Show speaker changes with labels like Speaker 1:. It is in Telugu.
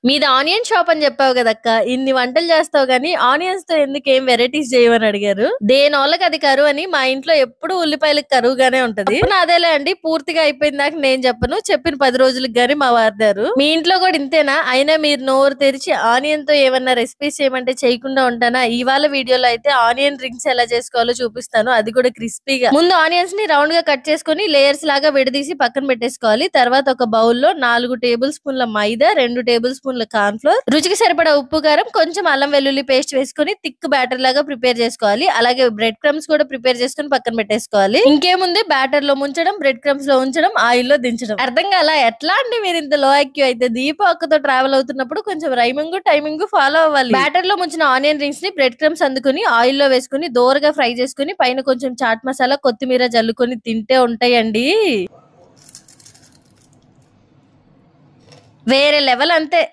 Speaker 1: మీది ఆనియన్ షాప్ అని చెప్పావు కదక్క. ఇన్ని వంటలు చేస్తావు గానీ ఆనియన్స్ తో ఎందుకు ఏం వెరైటీస్ చేయమని అడిగారు. దేనోళ్ళకి అది కరువు అని మా ఇంట్లో ఎప్పుడు ఉల్లిపాయలకు కరువుగానే ఉంటది. తప్పు నాదేలే అండి. పూర్తిగా అయిపోయిన దాకా నేను చెప్పను. చెప్పిన 10 రోజులకు గానీ మా వారుదారు. మీ ఇంట్లో కూడా ఇంతేనా? అయినా మీరు నోరు తెరిచి ఆనియన్ తో ఏమన్నా రెసిపీస్ చేయమంటే చేయకుండా ఉంటానా? ఇవాళ వీడియోలో అయితే ఆనియన్ రింగ్స్ ఎలా చేసుకోవాలో చూపిస్తాను. అది కూడా క్రిస్పీగా. ముందు ఆనియన్స్ ని రౌండ్ గా కట్ చేసుకొని లేయర్స్ లాగా విడదీసి పక్కన పెట్టేసుకోవాలి. తర్వాత ఒక బౌల్లో 4 టేబుల్ స్పూన్ల మైదా, 2 టేబుల్ స్పూన్ల కార్న్ ఫ్లోర్, రుచికి సరిపడా ఉప్పు, కారం, కొంచెం అల్లం వెల్లుల్లి పేస్ట్ వేసుకొని థిక్ బ్యాటర్ లాగా ప్రిపేర్ చేసుకోవాలి. అలాగే బ్రెడ్ క్రమ్స్ కూడా ప్రిపేర్ చేసుకొని పక్కన పెట్టేసుకోవాలి. ఇంకేముంది, బ్యాటర్ లో ముంచడం, బ్రెడ్ క్రమ్స్ లో ఉంచడం, ఆయిల్ లో దించడం. అర్థం కాలా? ఎట్లా అండి మీరు ఇంత లో ఐక్యూ అయితే? దీప అక్కతో ట్రావెల్ అవుతున్నప్పుడు కొంచెం రైమింగ్ టైమింగ్ ఫాలో అవ్వాలి. బ్యాటర్ లో ముంచిన ఆనియన్ రింగ్స్ ని బ్రెడ్ క్రమ్స్ అందుకుని ఆయిల్ లో వేసుకుని దోరగా ఫ్రై చేసుకుని పైన కొంచెం చాట్ మసాలా, కొత్తిమీర జల్లుకొని తింటే ఉంటాయండి వేరే లెవెల్ అంతే.